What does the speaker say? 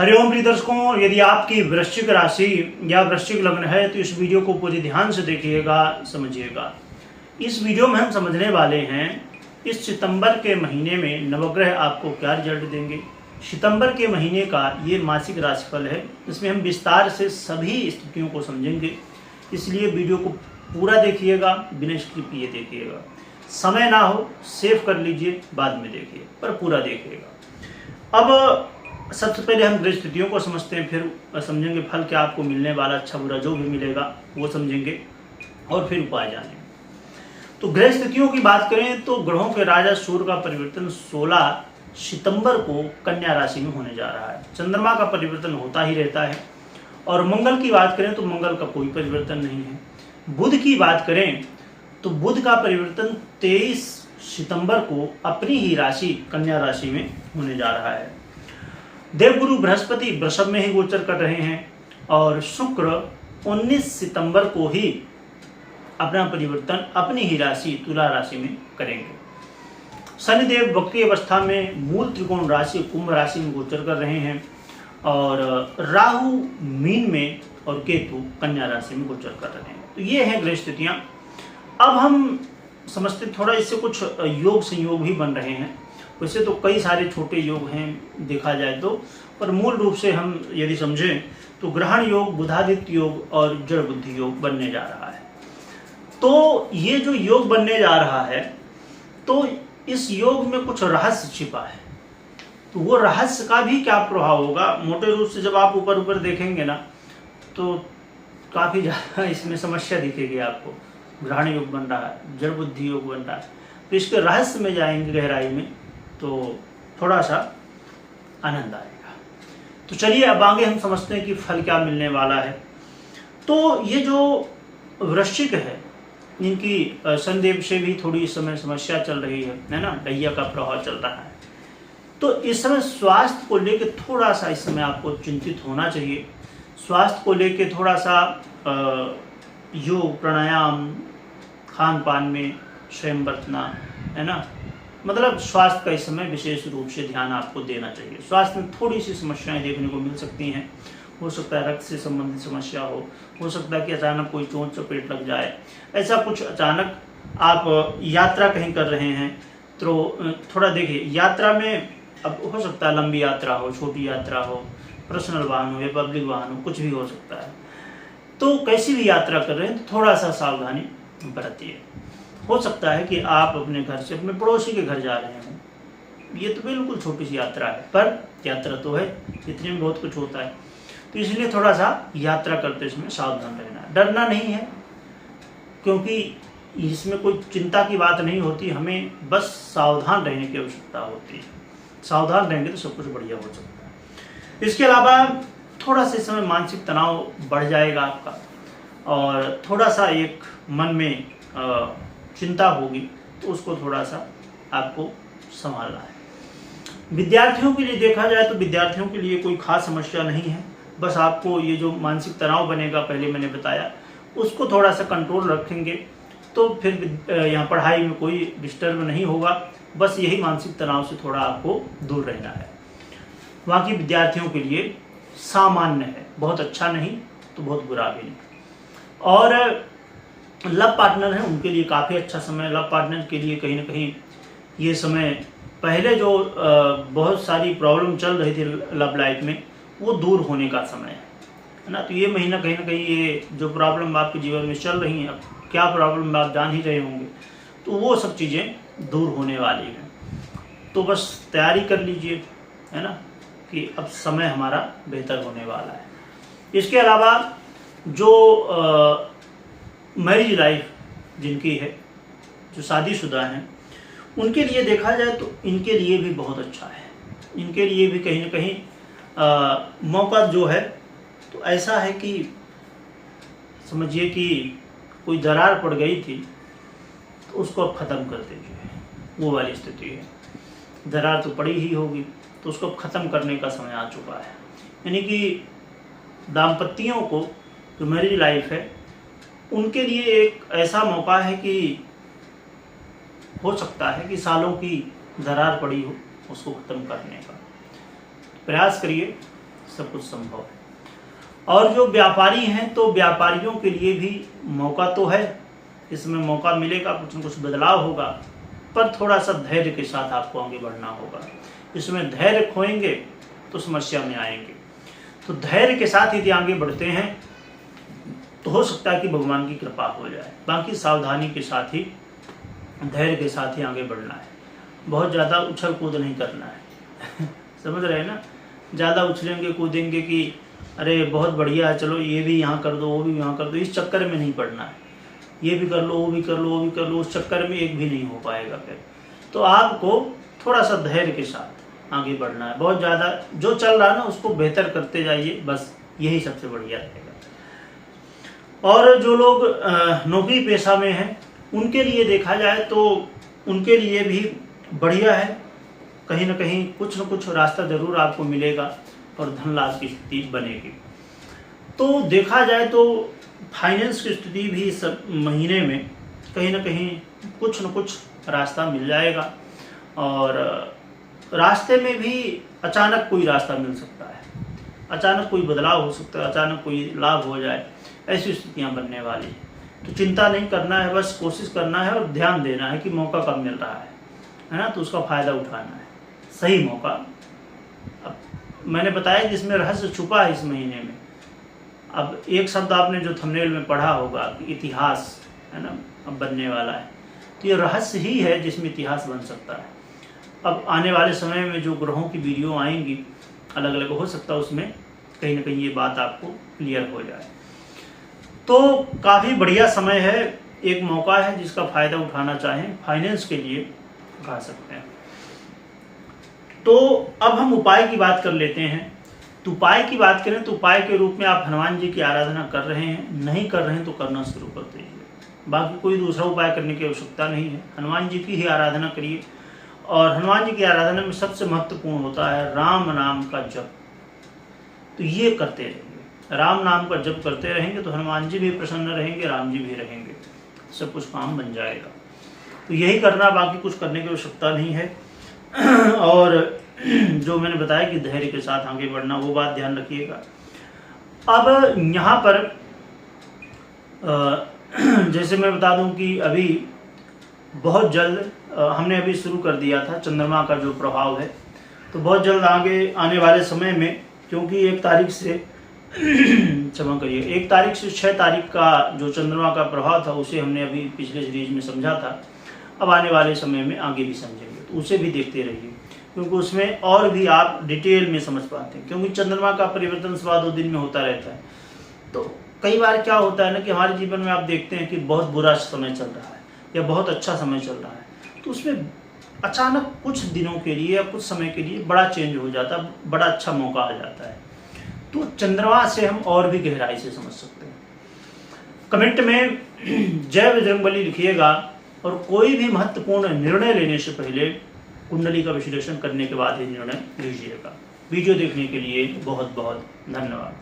हरिओम प्रिय दर्शकों, यदि आपकी वृश्चिक राशि या वृश्चिक लग्न है तो इस वीडियो को पूरी ध्यान से देखिएगा, समझिएगा। इस वीडियो में हम समझने वाले हैं इस सितंबर के महीने में नवग्रह आपको क्या रिजल्ट देंगे। सितंबर के महीने का ये मासिक राशिफल है, इसमें हम विस्तार से सभी स्थितियों को समझेंगे, इसलिए वीडियो को पूरा देखिएगा, बिना स्किप किए देखिएगा। समय ना हो सेव कर लीजिए, बाद में देखिए, पर पूरा देखिएगा। अब सबसे पहले हम ग्रह स्थितियों को समझते हैं, फिर समझेंगे फल क्या आपको मिलने वाला, अच्छा बुरा जो भी मिलेगा वो समझेंगे और फिर उपाय जानेंगे। तो ग्रह स्थितियों की बात करें तो ग्रहों के राजा सूर्य का परिवर्तन 16 सितंबर को कन्या राशि में होने जा रहा है। चंद्रमा का परिवर्तन होता ही रहता है। और मंगल की बात करें तो मंगल का कोई परिवर्तन नहीं है। बुध की बात करें तो बुध का परिवर्तन 23 सितंबर को अपनी ही राशि कन्या राशि में होने जा रहा है। देवगुरु बृहस्पति वृषभ में ही गोचर कर रहे हैं और शुक्र 19 सितंबर को ही अपना परिवर्तन अपनी ही राशि तुला राशि में करेंगे। शनिदेव वक्री अवस्था में मूल त्रिकोण राशि कुंभ राशि में गोचर कर रहे हैं और राहु मीन में और केतु कन्या राशि में गोचर कर रहे हैं। तो ये हैं ग्रह स्थितियां। अब हम समझते थोड़ा इससे कुछ योग संयोग भी बन रहे हैं। वैसे तो कई सारे छोटे योग हैं देखा जाए तो, पर मूल रूप से हम यदि समझें तो ग्रहण योग, बुधादित्य योग और जड़ बुद्धि योग बनने जा रहा है। तो ये जो योग बनने जा रहा है तो इस योग में कुछ रहस्य छिपा है। तो वो रहस्य का भी क्या प्रभाव होगा, मोटे रूप से जब आप ऊपर ऊपर देखेंगे ना तो काफ़ी ज़्यादा इसमें समस्या दिखेगी आपको। ग्रहण योग बन रहा है, जड़ बुद्धि योग बन रहा है, तो इसके रहस्य में जाएंगे गहराई में तो थोड़ा सा आनंद आएगा। तो चलिए अब आगे हम समझते हैं कि फल क्या मिलने वाला है। तो ये जो वृश्चिक है इनकी शनिदेव से भी थोड़ी इस समय समस्या चल रही है ना, दैया का प्रभाव चल रहा है। तो इस समय स्वास्थ्य को लेकर थोड़ा सा इस समय आपको चिंतित होना चाहिए। स्वास्थ्य को लेकर थोड़ा सा योग प्राणायाम, खान पान में स्वयं बरतना है ना, मतलब स्वास्थ्य का इस समय विशेष रूप से ध्यान आपको देना चाहिए। स्वास्थ्य में थोड़ी सी समस्याएं देखने को मिल सकती हैं। हो सकता है रक्त से संबंधित समस्या हो सकता है कि अचानक कोई चोट चपेट लग जाए, ऐसा कुछ अचानक आप यात्रा कहीं कर रहे हैं तो थोड़ा देखिए। यात्रा में अब हो सकता है लंबी यात्रा हो, छोटी यात्रा हो, पर्सनल वाहन हो या पब्लिक वाहन हो, कुछ भी हो सकता है। तो कैसी भी यात्रा कर रहे हैं तो थोड़ा सा सावधानी बरतिए। हो सकता है कि आप अपने घर से अपने पड़ोसी के घर जा रहे हों, ये तो बिल्कुल छोटी सी यात्रा है, पर यात्रा तो है, इतने में बहुत कुछ होता है। तो इसलिए थोड़ा सा यात्रा करते समय सावधान रहना, डरना नहीं है, क्योंकि इसमें कोई चिंता की बात नहीं होती। हमें बस सावधान रहने की आवश्यकता होती है। सावधान रहेंगे तो सब कुछ बढ़िया हो सकता है। इसके अलावा थोड़ा सा इस समय मानसिक तनाव बढ़ जाएगा आपका और थोड़ा सा एक मन में चिंता होगी, तो उसको थोड़ा सा आपको संभालना है। विद्यार्थियों के लिए देखा जाए तो विद्यार्थियों के लिए कोई खास समस्या नहीं है। बस आपको ये जो मानसिक तनाव बनेगा, पहले मैंने बताया, उसको थोड़ा सा कंट्रोल रखेंगे तो फिर यहाँ पढ़ाई में कोई डिस्टर्ब नहीं होगा। बस यही मानसिक तनाव से थोड़ा आपको दूर रहना है। बाकी विद्यार्थियों के लिए सामान्य है, बहुत अच्छा नहीं तो बहुत बुरा भी नहीं। और लव पार्टनर हैं उनके लिए काफ़ी अच्छा समय। लव पार्टनर के लिए कहीं ना कहीं ये समय, पहले जो बहुत सारी प्रॉब्लम चल रही थी लव लाइफ में, वो दूर होने का समय है ना। तो ये महीना कहीं ना कहीं ये जो प्रॉब्लम आपके जीवन में चल रही हैं, अब क्या प्रॉब्लम आप जान ही रहे होंगे, तो वो सब चीज़ें दूर होने वाली हैं। तो बस तैयारी कर लीजिए, है ना, कि अब समय हमारा बेहतर होने वाला है। इसके अलावा जो मैरिज लाइफ जिनकी है, जो शादीशुदा हैं, उनके लिए देखा जाए तो इनके लिए भी बहुत अच्छा है। इनके लिए भी कहीं ना कहीं मौका जो है तो ऐसा है कि समझिए कि कोई दरार पड़ गई थी तो उसको अब ख़त्म कर दीजिए, वो वाली स्थिति है। दरार तो पड़ी ही होगी तो उसको अब ख़त्म करने का समय आ चुका है। यानी कि दाम्पत्यों को जो मैरिज लाइफ है उनके लिए एक ऐसा मौका है कि हो सकता है कि सालों की दरार पड़ी हो उसको ख़त्म करने का। प्रयास करिए, सब कुछ संभव है। और जो व्यापारी हैं तो व्यापारियों के लिए भी मौका तो है, इसमें मौका मिलेगा, कुछ न कुछ बदलाव होगा, पर थोड़ा सा धैर्य के साथ आपको आगे बढ़ना होगा। इसमें धैर्य खोएंगे तो समस्या में आएंगे। तो धैर्य के साथ यदि आगे बढ़ते हैं तो हो सकता है कि भगवान की कृपा हो जाए। बाकी सावधानी के साथ ही, धैर्य के साथ ही आगे बढ़ना है। बहुत ज़्यादा उछल कूद नहीं करना है समझ रहे हैं ना। ज़्यादा उछलेंगे कूदेंगे कि अरे बहुत बढ़िया है, चलो ये भी यहाँ कर दो, वो भी यहाँ कर दो, इस चक्कर में नहीं पड़ना है। ये भी कर लो, वो भी कर लो, वो भी कर लो, उस चक्कर में एक भी नहीं हो पाएगा फिर। तो आपको थोड़ा सा धैर्य के साथ आगे बढ़ना है। बहुत ज़्यादा जो चल रहा है ना उसको बेहतर करते जाइए, बस यही सबसे बढ़िया रहेगा। और जो लोग नौकरी पेशा में हैं उनके लिए देखा जाए तो उनके लिए भी बढ़िया है। कहीं ना कहीं कुछ न कुछ रास्ता ज़रूर आपको मिलेगा और धन लाभ की स्थिति बनेगी। तो देखा जाए तो फाइनेंस की स्थिति भी इस महीने में कहीं ना कहीं कुछ न कुछ रास्ता मिल जाएगा। और रास्ते में भी अचानक कोई रास्ता मिल सकता है, अचानक कोई बदलाव हो सकता है, अचानक कोई लाभ हो जाए, ऐसी स्थितियां बनने वाली हैं। तो चिंता नहीं करना है, बस कोशिश करना है और ध्यान देना है कि मौका कब मिल रहा है ना, तो उसका फ़ायदा उठाना है, सही मौका। अब मैंने बताया जिसमें रहस्य छुपा है इस महीने में। अब एक शब्द आपने जो थंबनेल में पढ़ा होगा कि इतिहास है ना अब बनने वाला है, तो ये रहस्य ही है जिसमें इतिहास बन सकता है। अब आने वाले समय में जो ग्रहों की वीडियो आएंगी अलग अलग, हो सकता है उसमें कहीं ना कहीं ये बात आपको क्लियर हो जाए। तो काफ़ी बढ़िया समय है, एक मौका है जिसका फ़ायदा उठाना चाहें फाइनेंस के लिए उठा सकते हैं। तो अब हम उपाय की बात कर लेते हैं। तो उपाय की बात करें तो उपाय के रूप में आप हनुमान जी की आराधना कर रहे हैं, नहीं कर रहे हैं तो करना शुरू कर दीजिए। बाकी कोई दूसरा उपाय करने की आवश्यकता नहीं है, हनुमान जी की ही आराधना करिए। और हनुमान जी की आराधना में सबसे महत्वपूर्ण होता है राम नाम का जप। तो ये करते रहेंगे, राम नाम का जप करते रहेंगे तो हनुमान जी भी प्रसन्न रहेंगे, राम जी भी रहेंगे, सब कुछ काम बन जाएगा। तो यही करना, बाकी कुछ करने की आवश्यकता नहीं है। और जो मैंने बताया कि धैर्य के साथ आगे बढ़ना, वो बात ध्यान रखिएगा। अब यहाँ पर जैसे मैं बता दूं कि अभी बहुत जल्द हमने अभी शुरू कर दिया था चंद्रमा का जो प्रभाव है, तो बहुत जल्द आगे आने वाले समय में, क्योंकि 1 तारीख से क्षमा करिए 1 तारीख से 6 तारीख का जो चंद्रमा का प्रभाव था उसे हमने अभी पिछले सीरीज में समझा था। अब आने वाले समय में आगे भी समझेंगे, तो उसे भी देखते रहिए, क्योंकि उसमें और भी आप डिटेल में समझ पाते हैं। क्योंकि चंद्रमा का परिवर्तन सवा 2 दिन में होता रहता है। तो कई बार क्या होता है ना कि हमारे जीवन में आप देखते हैं कि बहुत बुरा समय चल रहा है या बहुत अच्छा समय चल रहा है, तो उसमें अचानक कुछ दिनों के लिए या कुछ समय के लिए बड़ा चेंज हो जाता है, बड़ा अच्छा मौका आ जाता है। तो चंद्रमा से हम और भी गहराई से समझ सकते हैं। कमेंट में जय बजरंगबली लिखिएगा और कोई भी महत्वपूर्ण निर्णय लेने से पहले कुंडली का विश्लेषण करने के बाद ही निर्णय लीजिएगा। वीडियो देखने के लिए बहुत बहुत धन्यवाद।